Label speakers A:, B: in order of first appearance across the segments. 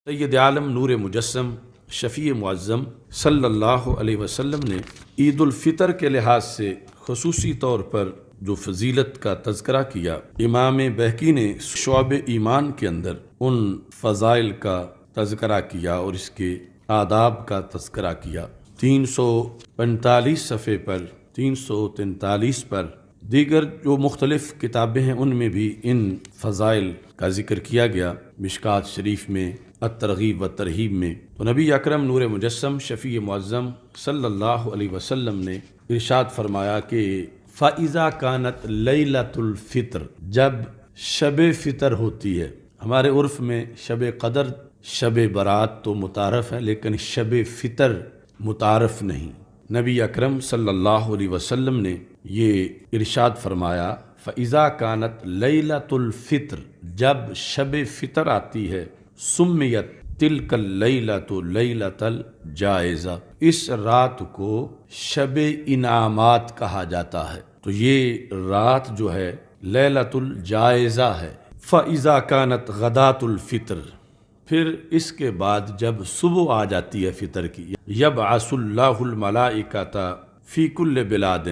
A: سید عالم نور مجسم شفیع معظم صلی اللہ علیہ وسلم نے عید الفطر کے لحاظ سے خصوصی طور پر جو فضیلت کا تذکرہ کیا، امام بہقی نے شعب ایمان کے اندر ان فضائل کا تذکرہ کیا اور اس کے آداب کا تذکرہ کیا۔ 345 صفحے پر، 343 پر، دیگر جو مختلف کتابیں ہیں ان میں بھی ان فضائل کا ذکر کیا گیا۔ مشکات شریف میں، الترغیب و ترہیب میں، تو نبی اکرم نور مجسم شفیع معظم صلی اللہ علیہ وسلم نے ارشاد فرمایا کہ فَإِذَا كَانَتْ لَيْلَةُ الْفِطْر، جب شب فطر ہوتی ہے، ہمارے عرف میں شب قدر، شب برات تو متعارف ہے، لیکن شب فطر متعارف نہیں۔ نبی اکرم صلی اللہ علیہ وسلم نے یہ ارشاد فرمایا فَإِذَا كَانَتْ لَيْلَةُ الْفِطْر، جب شب فطر آتی ہے، سمیت تلک اللیلۃ لیلۃ الجائزہ، اس رات کو شب انعامات کہا جاتا ہے۔ تو یہ رات جو ہے لیلۃ الجائزہ ہے۔ فَإِذَا كَانَتْ غَدَاةُ الْفِطْر، پھر اس کے بعد جب صبح آ جاتی ہے فطر کی، یبعث اللہ الملائکۃ فی کل بلاد،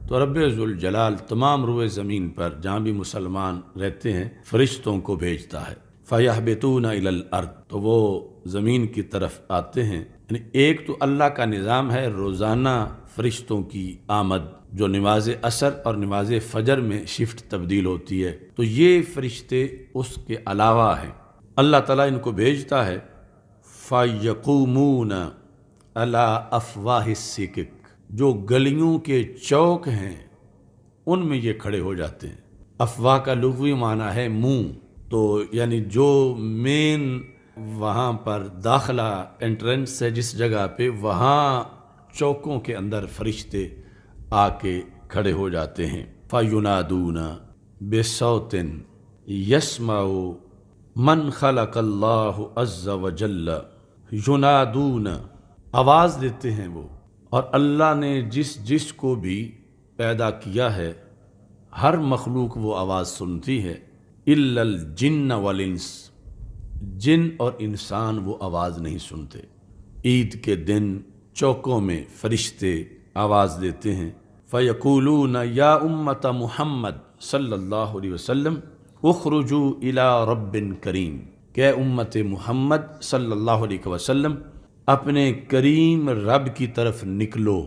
A: تو رب ذوالجلال تمام روئے زمین پر جہاں بھی مسلمان رہتے ہیں فرشتوں کو بھیجتا ہے۔ فَيَحْبِطُونَ إِلَى الْأَرْضِ، تو وہ زمین کی طرف آتے ہیں۔ یعنی ایک تو اللہ کا نظام ہے روزانہ فرشتوں کی آمد، جو نماز عصر اور نماز فجر میں شفٹ تبدیل ہوتی ہے، تو یہ فرشتے اس کے علاوہ ہیں، اللہ تعالیٰ ان کو بھیجتا ہے۔ فَيَقُومُونَ عَلَىٰ أَفْوَاهِ السِّكَكِ، جو گلیوں کے چوک ہیں ان میں یہ کھڑے ہو جاتے ہیں۔ افواہ کا لغوی معنی ہے منہ، تو یعنی جو مین وہاں پر داخلہ انٹرنس ہے جس جگہ پہ، وہاں چوکوں کے اندر فرشتے آ کے کھڑے ہو جاتے ہیں۔ فَيُنَادُونَ بِصَوْتٍ يَسْمَعُ مَنْ خَلَقَ اللَّهُ عَزَّ وَجَلَّ، يُنَادُونَ، آواز دیتے ہیں وہ، اور اللہ نے جس کو بھی پیدا کیا ہے ہر مخلوق وہ آواز سنتی ہے۔ اِلَّا الْجِنَّ وَالْإِنسَ، جن اور انسان وہ آواز نہیں سنتے۔ عید کے دن چوکوں میں فرشتے آواز دیتے ہیں۔ فَيَقُولُونَ يَا أُمَّةَ محمد صلی اللہ علیہ وسلم اخرجوا إِلَىٰ رَبٍّ کریم، کہ امت محمد صلی اللہ علیہ وسلم اپنے کریم رب کی طرف نکلو۔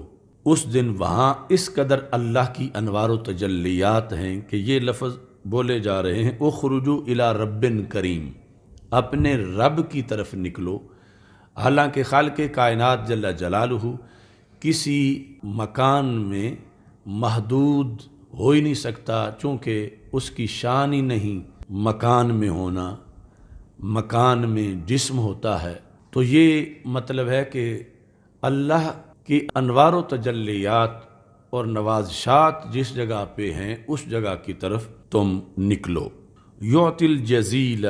A: اس دن وہاں اس قدر اللہ کی انوار و تجلیات ہیں کہ یہ لفظ بولے جا رہے ہیں اخرجوا الی رب کریم، اپنے رب کی طرف نکلو۔ حالانکہ خالق کائنات جل جلالہ کسی مکان میں محدود ہو ہی نہیں سکتا، چونکہ اس کی شان ہی نہیں مکان میں ہونا، مکان میں جسم ہوتا ہے۔ تو یہ مطلب ہے کہ اللہ کی انوار و تجلیات اور نوازشات جس جگہ پہ ہیں اس جگہ کی طرف تم نکلو۔ یعطی الجزیل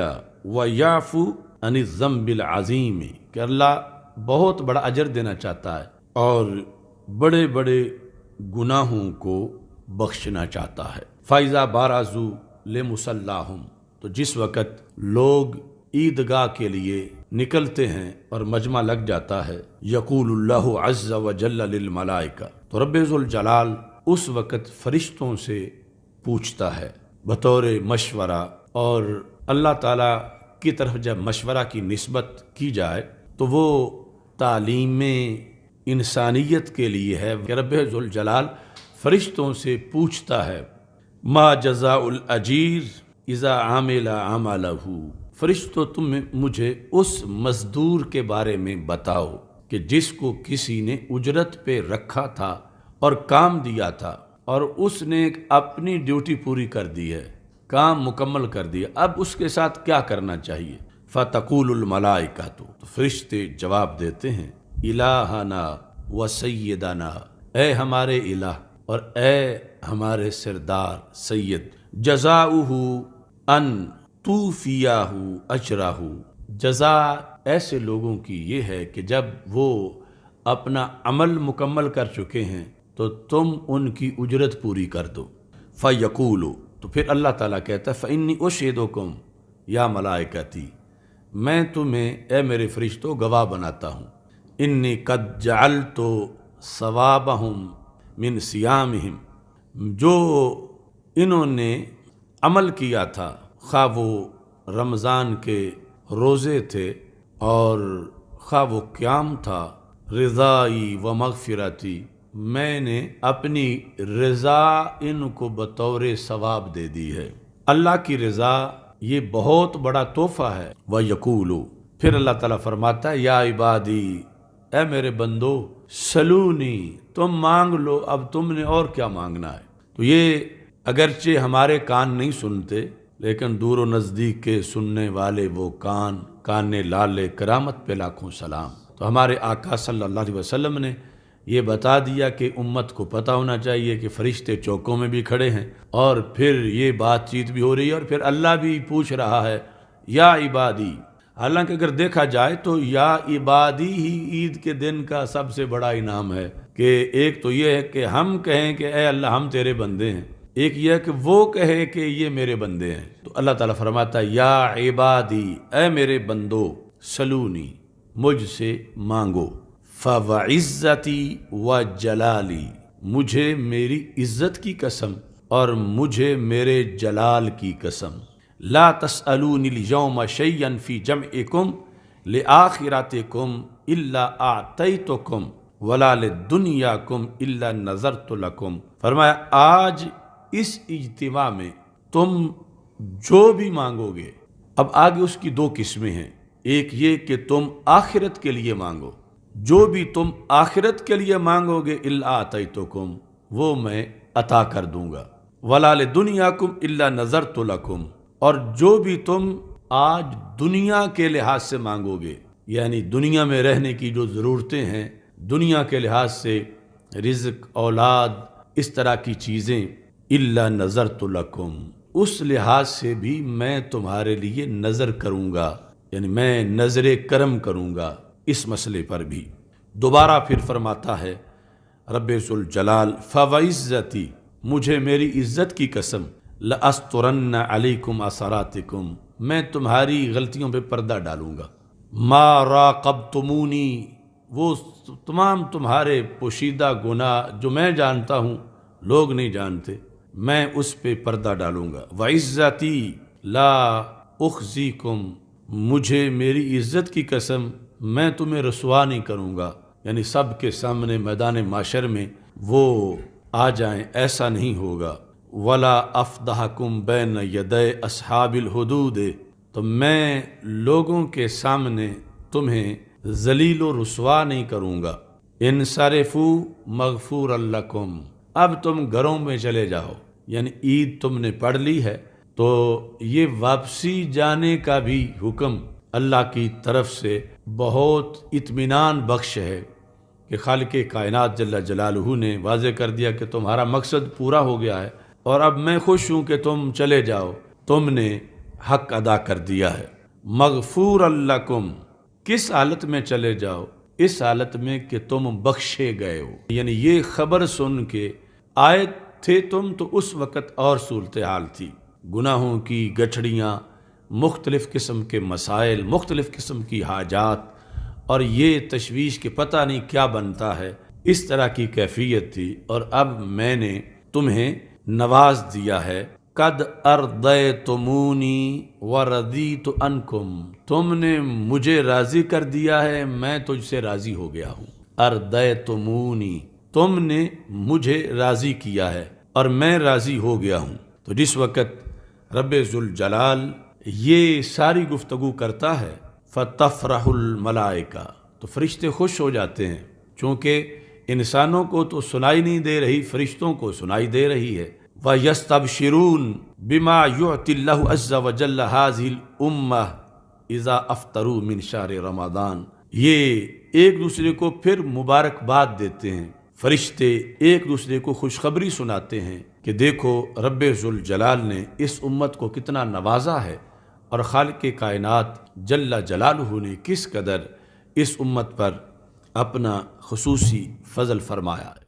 A: ویعفو عن الذنب العظیم، کہ اللہ بہت بڑا اجر دینا چاہتا ہے اور بڑے بڑے گناہوں کو بخشنا چاہتا ہے۔ فَإِذَا بَارَزُوا لِمُصَلَّاهُمْ، تو جس وقت لوگ عیدگاہ کے لیے نکلتے ہیں اور مجمع لگ جاتا ہے، یقول اللہ عز وجل للملائکہ، تو رب ذوالجلال اس وقت فرشتوں سے پوچھتا ہے بطور مشورہ، اور اللہ تعالیٰ کی طرف جب مشورہ کی نسبت کی جائے تو وہ تعلیم انسانیت کے لیے ہے کہ رب ذوالجلال فرشتوں سے پوچھتا ہے ما جزاء الاجیر اذا عمل عملہ، فرشتوں تم مجھے اس مزدور کے بارے میں بتاؤ کہ جس کو کسی نے اجرت پہ رکھا تھا اور کام دیا تھا اور اس نے اپنی ڈیوٹی پوری کر دی ہے، کام مکمل کر دیا، اب اس کے ساتھ کیا کرنا چاہیے؟ فَتَقُولُ الْمَلَائِكَةُ، تو فرشتے جواب دیتے ہیں الہنا و سیدنا، اے ہمارے الہ اور اے ہمارے سردار سید، جزاؤہ ان توفیاہ اجرہ، جزا ایسے لوگوں کی یہ ہے کہ جب وہ اپنا عمل مکمل کر چکے ہیں تو تم ان کی اجرت پوری کر دو۔ فَيَقُولُ، تو پھر اللہ تعالیٰ کہتا ہے فَإِنِّي أُشْهِدُكُمْ یا ملائکتی، میں تمہیں اے میرے فرشتوں گواہ بناتا ہوں، انی قد جعلت ثوابہم من صیامہم، جو انہوں نے عمل کیا تھا، خواہ وہ رمضان کے روزے تھے اور خواہ وہ قیام تھا، رضائی و مغفرتی، میں نے اپنی رضا ان کو بطور ثواب دے دی ہے۔ اللہ کی رضا یہ بہت بڑا تحفہ ہے۔ وَيَقُولُ، پھر اللہ تعالیٰ فرماتا ہے، یا عبادی، اے میرے بندو، سلونی، تم مانگ لو، اب تم نے اور کیا مانگنا ہے۔ تو یہ اگرچہ ہمارے کان نہیں سنتے، لیکن دور و نزدیک کے سننے والے وہ کان لالے، کرامت پہ لاکھوں سلام۔ تو ہمارے آقا صلی اللہ علیہ وسلم نے یہ بتا دیا کہ امت کو پتہ ہونا چاہیے کہ فرشتے چوکوں میں بھی کھڑے ہیں، اور پھر یہ بات چیت بھی ہو رہی ہے، اور پھر اللہ بھی پوچھ رہا ہے یا عبادی۔ حالانکہ اگر دیکھا جائے تو یا عبادی ہی عید کے دن کا سب سے بڑا انعام ہے، کہ ایک تو یہ ہے کہ ہم کہیں کہ اے اللہ ہم تیرے بندے ہیں، ایک یہ ہے کہ وہ کہے کہ یہ میرے بندے ہیں۔ تو اللہ تعالیٰ فرماتا ہے یا عبادی، اے میرے بندو، سلونی، مجھ سے مانگو، فَوَعِزَّتِي وَجَلَالِي، مجھے میری عزت کی قسم اور مجھے میرے جلال کی قسم، لا تسألونی اليوم شیئا فی جمعکم لآخرتکم الا اعطیتکم ولا لدنیاکم الا نظرت لکم۔ فرمایا آج اس اجتماع میں تم جو بھی مانگو گے، اب آگے اس کی دو قسمیں ہیں، ایک یہ کہ تم آخرت کے لیے مانگو، جو بھی تم آخرت کے لیے مانگو گے الا اعطیتکم، وہ میں عطا کر دوں گا، ولا لدنیاکم الا نظرت لکم، اور جو بھی تم آج دنیا کے لحاظ سے مانگو گے، یعنی دنیا میں رہنے کی جو ضرورتیں ہیں، دنیا کے لحاظ سے رزق، اولاد، اس طرح کی چیزیں، الا نظرت لکم، اس لحاظ سے بھی میں تمہارے لیے نظر کروں گا، یعنی میں نظر کرم کروں گا اس مسئلے پر بھی۔ دوبارہ پھر فرماتا ہے رب ذوالجلال، فَوَعِزَّتِي، مجھے میری عزت کی قسم، لَأَسْتُرَنَّ عَلَيْكُمْ أَثَرَاتِكُمْ، میں تمہاری غلطیوں پہ پردہ ڈالوں گا، مَا رَاقَبْتُمُونِی، وہ تمام تمہارے پوشیدہ گناہ جو میں جانتا ہوں لوگ نہیں جانتے، میں اس پہ پردہ ڈالوں گا۔ وَعِزَّتِي لَا أُخْزِيكُمْ، مجھے میری عزت کی قسم میں تمہیں رسوا نہیں کروں گا، یعنی سب کے سامنے میدان معاشر میں وہ آ جائیں، ایسا نہیں ہوگا۔ وَلَا أَفْضَحَكُمْ بَيْنَ يَدَيْ أَصْحَابِ الْحُدُودِ، تو میں لوگوں کے سامنے تمہیں ذلیل و رسوا نہیں کروں گا۔ انصرفوا مغفورا لکم، اب تم گھروں میں چلے جاؤ، یعنی عید تم نے پڑھ لی ہے تو یہ واپسی جانے کا بھی حکم اللہ کی طرف سے بہت اطمینان بخش ہے کہ خالق کائنات جل جلالہ نے واضح کر دیا کہ تمہارا مقصد پورا ہو گیا ہے، اور اب میں خوش ہوں کہ تم چلے جاؤ، تم نے حق ادا کر دیا ہے۔ مغفور لکم، کس حالت میں چلے جاؤ؟ اس حالت میں کہ تم بخشے گئے ہو، یعنی یہ خبر سن کے آئے تھے تم تو اس وقت اور صورتحال تھی، گناہوں کی گٹھڑیاں، مختلف قسم کے مسائل، مختلف قسم کی حاجات، اور یہ تشویش کہ پتہ نہیں کیا بنتا ہے، اس طرح کی کیفیت تھی، اور اب میں نے تمہیں نواز دیا ہے۔ قد ارضیتمونی ورضیت عنکم، تم نے مجھے راضی کر دیا ہے، میں تجھ سے راضی ہو گیا ہوں۔ ارضیتمونی، تم نے مجھے راضی کیا ہے اور میں راضی ہو گیا ہوں۔ تو جس وقت رب ذوالجلال یہ ساری گفتگو کرتا ہے، فتفرح الملائکہ، تو فرشتے خوش ہو جاتے ہیں، چونکہ انسانوں کو تو سنائی نہیں دے رہی، فرشتوں کو سنائی دے رہی ہے۔ وَيَسْتَبْشِرُونَ بِمَا يُعْتِي اللَّهُ عَزَّ وَجَلَّ هَذِهِ الْأُمَّةِ إِذَا أَفْطَرُوا مِنْ شَهْرِ رمضان، یہ ایک دوسرے کو پھر مبارکباد دیتے ہیں، فرشتے ایک دوسرے کو خوشخبری سناتے ہیں کہ دیکھو رب ذوالجلال نے اس امت کو کتنا نوازا ہے، اور خالق کائنات جل جلالہ نے کس قدر اس امت پر اپنا خصوصی فضل فرمایا ہے۔